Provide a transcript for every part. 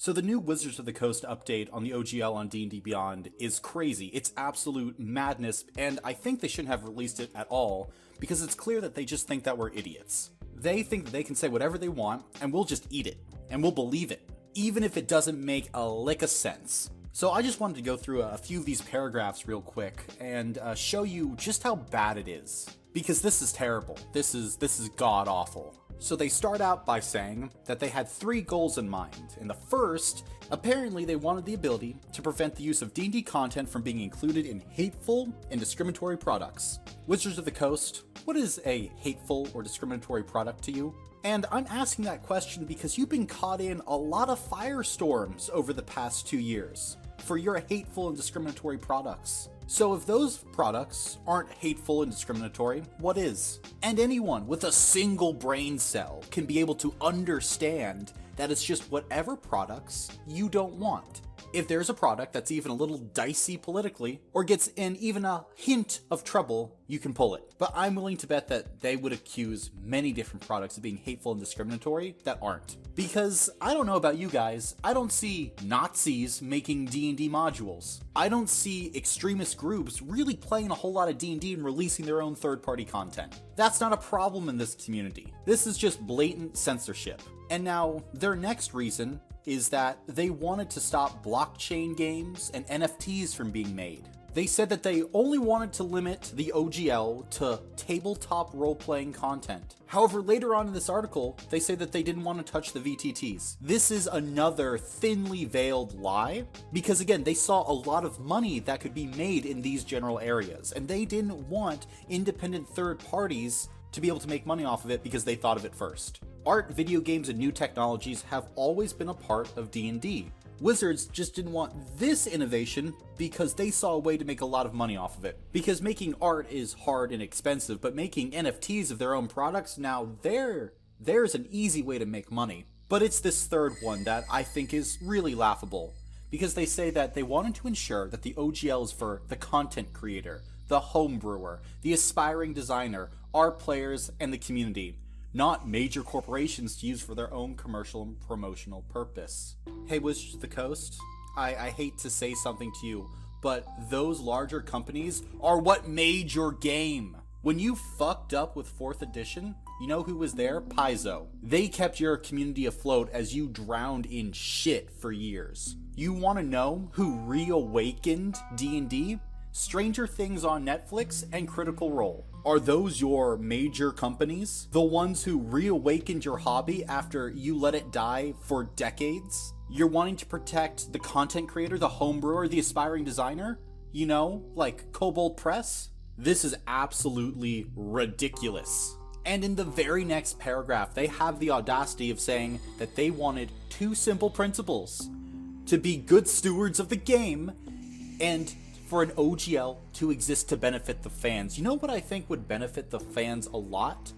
So the new Wizards of the Coast update on the OGL on D&D Beyond is crazy. It's absolute madness, and I think they shouldn't have released it at all, because it's clear that they just think that we're idiots. They think that they can say whatever they want, and we'll just eat it, and we'll believe it, even if it doesn't make a lick of sense. So I just wanted to go through a few of these paragraphs real quick, and show you just how bad it is. Because this is terrible. This is god-awful. So they start out by saying that they had 3 goals in mind. In the first, apparently they wanted the ability to prevent the use of D&D content from being included in hateful and discriminatory products. Wizards of the Coast, what is a hateful or discriminatory product to you? And I'm asking that question because you've been caught in a lot of firestorms over the past 2 years for your hateful and discriminatory products. So if those products aren't hateful and discriminatory, what is? And anyone with a single brain cell can be able to understand that it's just whatever products you don't want. If there's a product that's even a little dicey politically, or gets in even a hint of trouble, you can pull it. But I'm willing to bet that they would accuse many different products of being hateful and discriminatory that aren't. Because I don't know about you guys, I don't see Nazis making D&D modules. I don't see extremist groups really playing a whole lot of D&D and releasing their own third-party content. That's not a problem in this community. This is just blatant censorship. And now, their next reason is that they wanted to stop blockchain games and NFTs from being made. They said that they only wanted to limit the OGL to tabletop role-playing content. However, later on in this article, they say that they didn't want to touch the VTTs. This is another thinly veiled lie, because again, they saw a lot of money that could be made in these general areas, and they didn't want independent third parties to be able to make money off of it because they thought of it first. Art, video games, and new technologies have always been a part of D&D. Wizards just didn't want this innovation because they saw a way to make a lot of money off of it. Because making art is hard and expensive, but making NFTs of their own products, now there's an easy way to make money. But it's this third one that I think is really laughable, because they say that they wanted to ensure that the OGL is for the content creator, the home brewer, the aspiring designer, our players, and the community, not major corporations to use for their own commercial and promotional purpose. Hey Wizards of the Coast, I hate to say something to you, but those larger companies are what made your game. When you fucked up with 4th edition, you know who was there? Paizo. They kept your community afloat as you drowned in shit for years. You want to know who reawakened D&D? Stranger Things on Netflix and Critical Role. Are those your major companies? The ones who reawakened your hobby after you let it die for decades? You're wanting to protect the content creator, the homebrewer, the aspiring designer? You know, like Kobold Press? This is absolutely ridiculous. And in the very next paragraph, they have the audacity of saying that they wanted 2 simple principles: to be good stewards of the game, and for an OGL to exist to benefit the fans. You know what I think would benefit the fans a lot?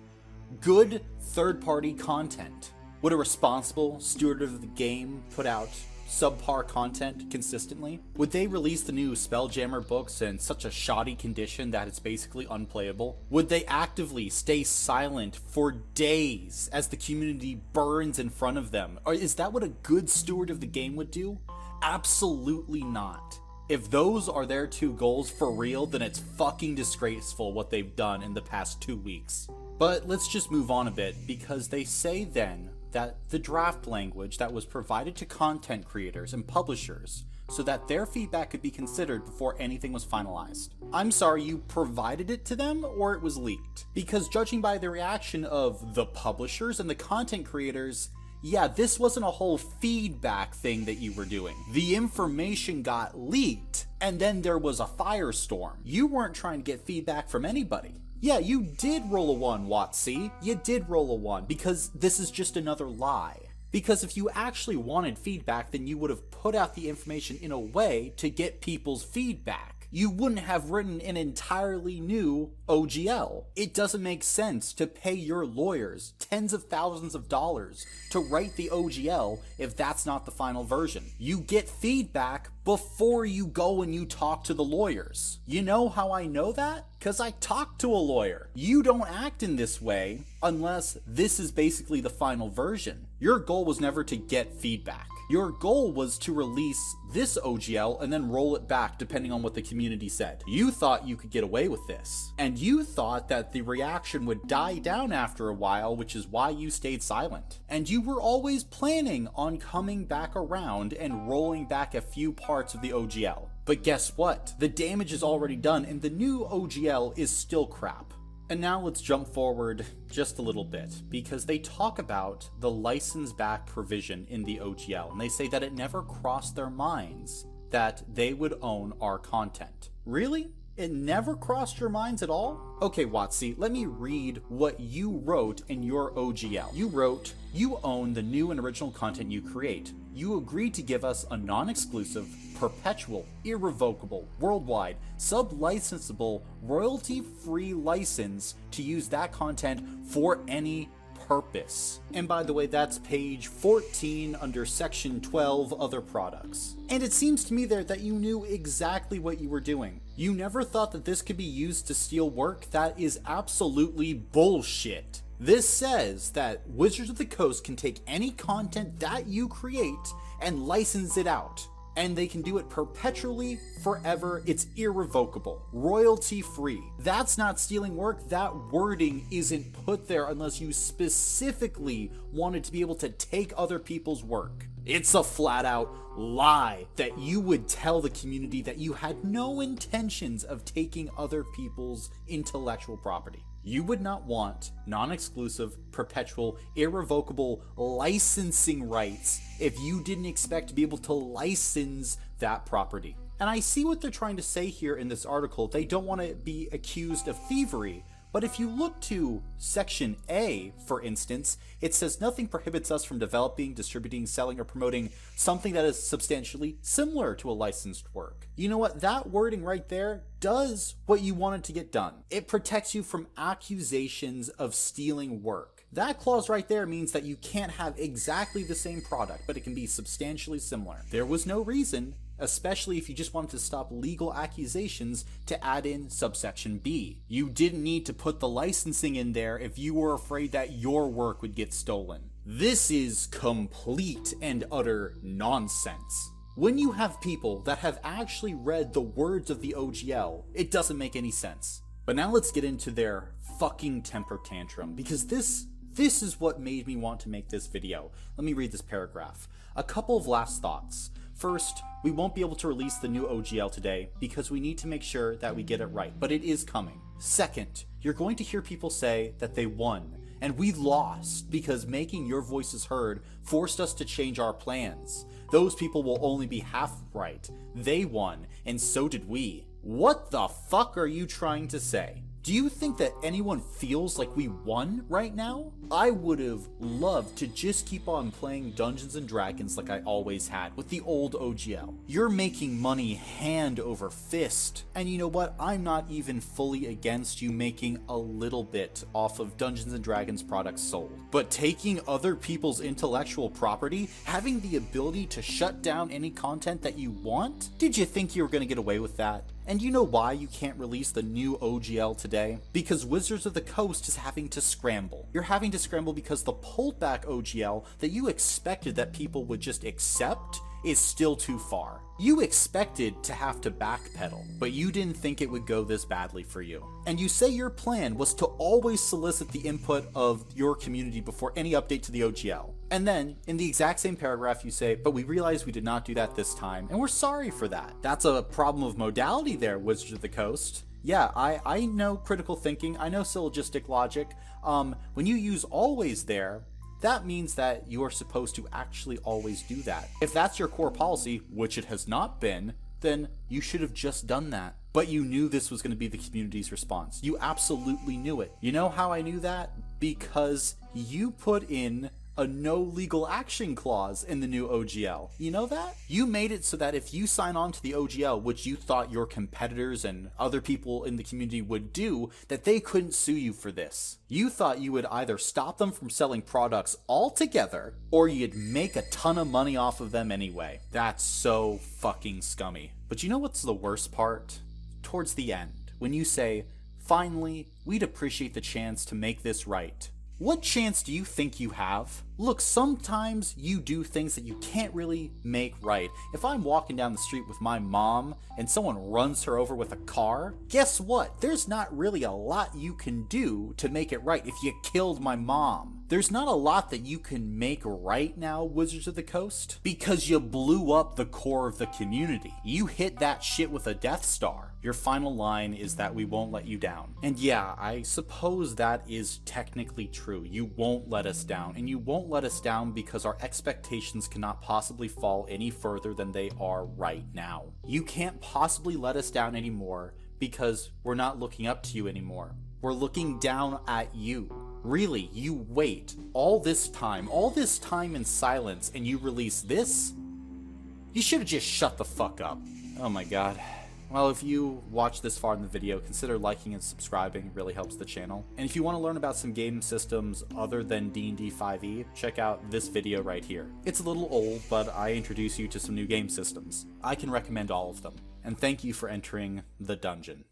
Good third-party content. Would a responsible steward of the game put out subpar content consistently? Would they release the new Spelljammer books in such a shoddy condition that it's basically unplayable? Would they actively stay silent for days as the community burns in front of them? Or is that what a good steward of the game would do? Absolutely not. If those are their 2 goals for real, then it's fucking disgraceful what they've done in the past 2 weeks. But let's just move on a bit, because they say then that the draft language that was provided to content creators and publishers so that their feedback could be considered before anything was finalized. I'm sorry, you provided it to them or it was leaked? Because judging by the reaction of the publishers and the content creators, yeah, this wasn't a whole feedback thing that you were doing. The information got leaked, and then there was a firestorm. You weren't trying to get feedback from anybody. Yeah, you did roll a 1, WotC. You did roll a 1, because this is just another lie. Because if you actually wanted feedback, then you would have put out the information in a way to get people's feedback. You wouldn't have written an entirely new OGL. It doesn't make sense to pay your lawyers tens of thousands of dollars to write the OGL if that's not the final version. You get feedback before you go and you talk to the lawyers. You know how I know that? Because I talked to a lawyer. You don't act in this way unless this is basically the final version. Your goal was never to get feedback. Your goal was to release this OGL and then roll it back depending on what the community said. You thought you could get away with this. And you thought that the reaction would die down after a while, which is why you stayed silent. And you were always planning on coming back around and rolling back a few parts of the OGL. But guess what? The damage is already done and the new OGL is still crap. And now let's jump forward just a little bit, because they talk about the license back provision in the OGL, and they say that it never crossed their minds that they would own our content. Really? It never crossed your minds at all? Okay, Watsy, let me read what you wrote in your OGL. You wrote, "You own the new and original content you create. You agreed to give us a non-exclusive, perpetual, irrevocable, worldwide, sub-licensable, royalty-free license to use that content for any purpose." And by the way, that's page 14 under section 12, other products. And it seems to me there that you knew exactly what you were doing. You never thought that this could be used to steal work. That is absolutely bullshit. This says that Wizards of the Coast can take any content that you create and license it out. And they can do it perpetually, forever. It's irrevocable, royalty free. That's not stealing work. That wording isn't put there unless you specifically wanted to be able to take other people's work. It's a flat out lie that you would tell the community that you had no intentions of taking other people's intellectual property. You would not want non-exclusive, perpetual, irrevocable licensing rights if you didn't expect to be able to license that property. And I see what they're trying to say here in this article. They don't want to be accused of thievery. But if you look to section A, for instance, it says nothing prohibits us from developing, distributing, selling, or promoting something that is substantially similar to a licensed work. You know what? That wording right there does what you wanted to get done. It protects you from accusations of stealing work. That clause right there means that you can't have exactly the same product, but it can be substantially similar. There was no reason, especially if you just wanted to stop legal accusations, to add in subsection B. You didn't need to put the licensing in there if you were afraid that your work would get stolen. This is complete and utter nonsense. When you have people that have actually read the words of the OGL, it doesn't make any sense. But now let's get into their fucking temper tantrum, because this is what made me want to make this video. Let me read this paragraph. A couple of last thoughts. First, we won't be able to release the new OGL today because we need to make sure that we get it right, but it is coming. Second, you're going to hear people say that they won and we lost because making your voices heard forced us to change our plans. Those people will only be half right. They won, and so did we. What the fuck are you trying to say? Do you think that anyone feels like we won right now? I would have loved to just keep on playing Dungeons and Dragons like I always had with the old OGL. You're making money hand over fist. And you know what? I'm not even fully against you making a little bit off of Dungeons and Dragons products sold. But taking other people's intellectual property, having the ability to shut down any content that you want? Did you think you were going to get away with that? And you know why you can't release the new OGL today? Because Wizards of the Coast is having to scramble. You're having to scramble because the pulled back OGL that you expected that people would just accept is still too far. You expected to have to backpedal, but you didn't think it would go this badly for you. And you say your plan was to always solicit the input of your community before any update to the OGL. And then, in the exact same paragraph, you say, but we realized we did not do that this time, and we're sorry for that. That's a problem of modality there, Wizards of the Coast. Yeah, I know critical thinking, I know syllogistic logic. When you use always there, that means that you are supposed to actually always do that. If that's your core policy, which it has not been, then you should have just done that. But you knew this was going to be the community's response. You absolutely knew it. You know how I knew that? Because you put in a no legal action clause in the new OGL. You know that? You made it so that if you sign on to the OGL, which you thought your competitors and other people in the community would do, that they couldn't sue you for this. You thought you would either stop them from selling products altogether, or you'd make a ton of money off of them anyway. That's so fucking scummy. But you know what's the worst part? Towards the end, when you say, finally, we'd appreciate the chance to make this right. What chance do you think you have? Look, sometimes you do things that you can't really make right. If I'm walking down the street with my mom and someone runs her over with a car, guess what? There's not really a lot you can do to make it right if you killed my mom. There's not a lot that you can make right now, Wizards of the Coast, because you blew up the core of the community. You hit that shit with a Death Star. Your final line is that we won't let you down. And yeah, I suppose that is technically true. You won't let us down, and you won't let us down because our expectations cannot possibly fall any further than they are right now. You can't possibly let us down anymore because we're not looking up to you anymore. We're looking down at you. Really, you wait all this time in silence, and you release this? You should have just shut the fuck up. Oh my god. Well, if you watch this far in the video, consider liking and subscribing. It really helps the channel. And if you want to learn about some game systems other than D&D 5e, check out this video right here. It's a little old, but I introduce you to some new game systems. I can recommend all of them. And thank you for entering the dungeon.